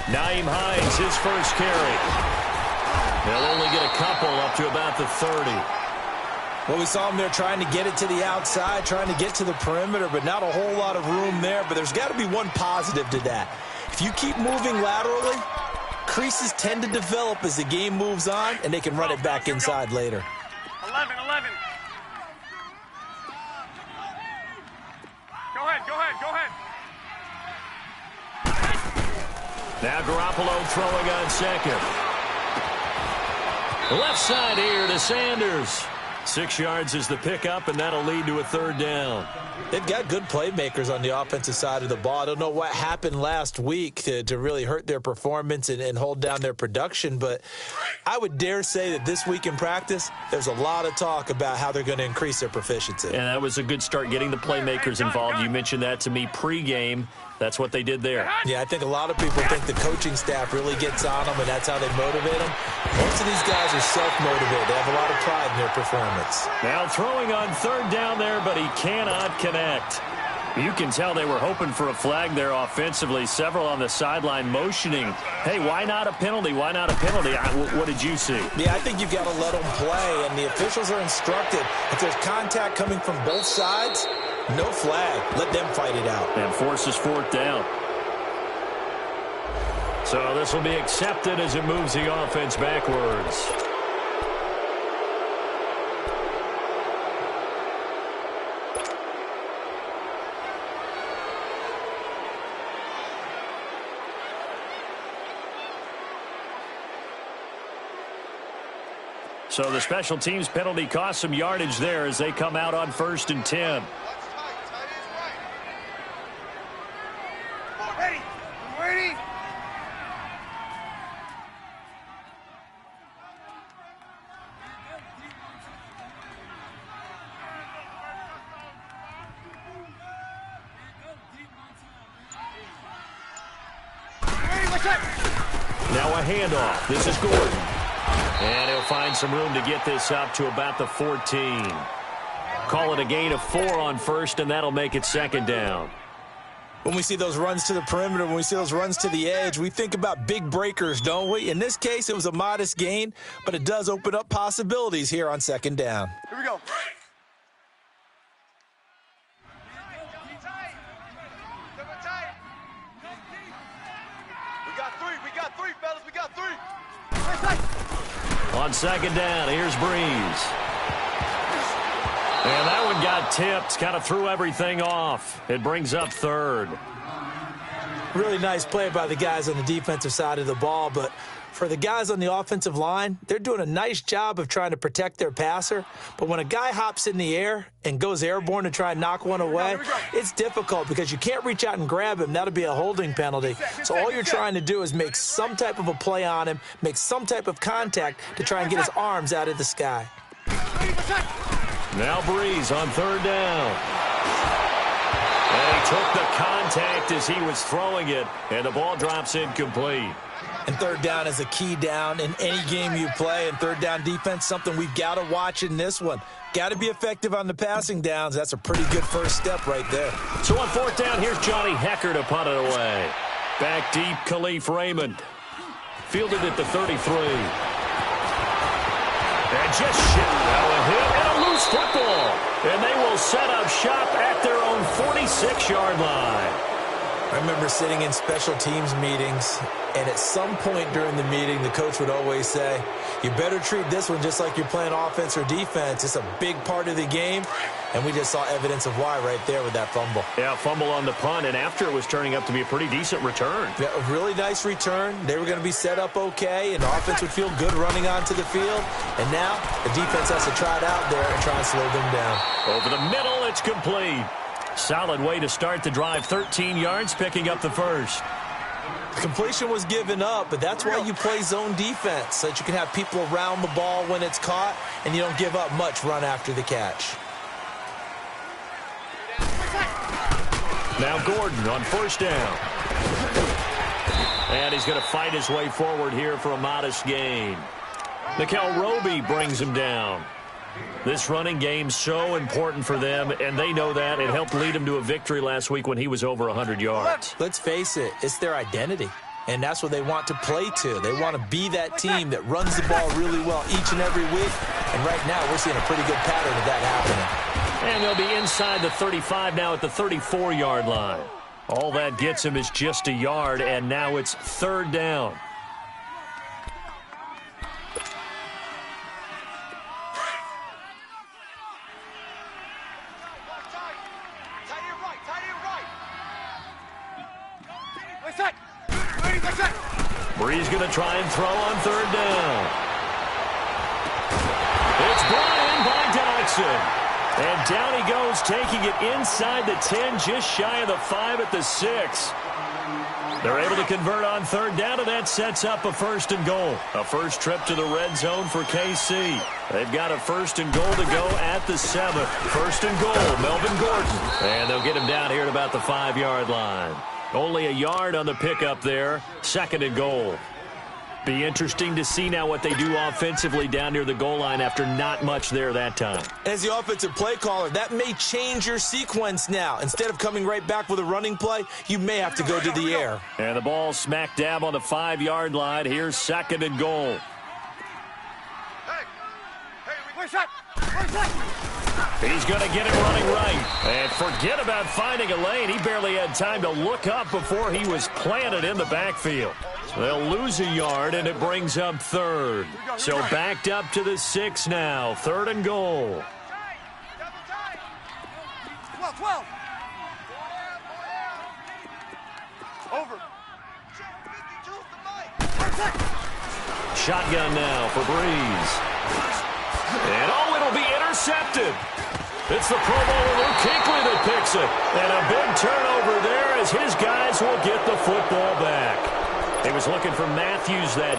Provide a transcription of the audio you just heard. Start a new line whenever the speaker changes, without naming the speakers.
Naeem Hines, his first carry. He'll only get a couple up to about the 30.
Well, we saw him there trying to get it to the outside, trying to get to the perimeter, but not a whole lot of room there. But there's got to be one positive to that. If you keep moving laterally, creases tend to develop as the game moves on, and they can run it back inside later.
11. Go ahead.
Now Garoppolo throwing on second. Left side here to Sanders. 6 yards is the pickup, and that'll lead to a third down.
They've got good playmakers on the offensive side of the ball. I don't know what happened last week to really hurt their performance and hold down their production, but I would dare say that this week in practice, there's a lot of talk about how they're going to increase their proficiency.
And that was a good start, getting the playmakers involved. You mentioned that to me pregame. That's what they did there.
Yeah, I think a lot of people think the coaching staff really gets on them, and that's how they motivate them. Most of these guys are self-motivated. They have a lot of pride in their performance.
Now throwing on third down there, but he cannot connect. You can tell they were hoping for a flag there offensively. Several on the sideline motioning, hey, why not a penalty? Why not a penalty? What did you see?
Yeah, I think you've got to let them play, and the officials are instructed. If there's contact coming from both sides, no flag. Let them fight it out.
And forces fourth down. So this will be accepted as it moves the offense backwards. So the special teams penalty cost some yardage there as they come out on 1st and 10.
Ready.
Now a handoff. This is Gordon. And he'll find some room to get this up to about the 14. Call it a gain of 4 on first, and that'll make it second down.
When we see those runs to the perimeter, when we see those runs to the edge, we think about big breakers, don't we? In this case, it was a modest gain, but it does open up possibilities here on second down.
Here we go. We got three, fellas. We got three.
On second down, here's Breeze. And that one got tipped, kind of threw everything off. It brings up third.
Really nice play by the guys on the defensive side of the ball, but for the guys on the offensive line, they're doing a nice job of trying to protect their passer. But when a guy hops in the air and goes airborne to try and knock one away, it's difficult because you can't reach out and grab him. That'll be a holding penalty. So all you're trying to do is make some type of a play on him, make some type of contact to try and get his arms out of the sky.
Now Breeze on third down. And he took the contact as he was throwing it, and the ball drops incomplete.
And third down is a key down in any game you play. And third down defense, something we've got to watch in this one. Got to be effective on the passing downs. That's a pretty good first step right there.
So on fourth down, here's Johnny Hecker to punt it away. Back deep, Khalif Raymond. Fielded at the 33. And just shipped out a hit and a loose football. And they will set up shop at their own 46-yard line.
I remember sitting in special teams meetings, and at some point during the meeting, the coach would always say, you better treat this one just like you're playing offense or defense. It's a big part of the game, and we just saw evidence of why right there with that fumble.
Yeah, fumble on the punt, and after it was turning up to be a pretty decent return.
Yeah, a really nice return. They were going to be set up okay, and the offense would feel good running onto the field. And now the defense has to try it out there and try and slow them down.
Over the middle, it's complete. Solid way to start the drive, 13 yards, picking up the first.
The completion was given up, but that's why you play zone defense, so that you can have people around the ball when it's caught, and you don't give up much run after the catch.
Now Gordon on first down. And he's going to fight his way forward here for a modest gain. Nickel Roby brings him down. This running game so important for them, and they know that. It helped lead them to a victory last week when he was over 100 yards.
Let's face it, it's their identity. and that's what they want to play to. They want to be that team that runs the ball really well each and every week, and right now we're seeing a pretty good pattern of that happening.
And they'll be inside the 35 now at the 34-yard line. All that gets him is just a yard, and now it's third down. Breeze going to try and throw on third down. It's brought in by Dodson. And down he goes, taking it inside the 10, just shy of the 5 at the 6. They're able to convert on third down, and that sets up a first and goal. A first trip to the red zone for KC. They've got a first and goal to go at the 7. First and goal, Melvin Gordon. And they'll get him down here at about the 5-yard line. Only a yard on the pickup there. Second and goal. Be interesting to see now what they do offensively down near the goal line after not much there that time.
As the offensive play caller, that may change your sequence now. Instead of coming right back with a running play, you may have to go to the air.
And the ball smack dab on the 5-yard line. Here's second and goal. He's going to get it running right. And forget about finding a lane. He barely had time to look up before he was planted in the backfield. So they'll lose a yard, and it brings up third. So backed up to the 6 now. Third and goal.
12. Over.
Shotgun now for Breeze. And it'll be intercepted. It's the Pro Bowler Luke Kuechly that picks it. And a big turnover there as his guys will get the football back. He was looking for Matthews that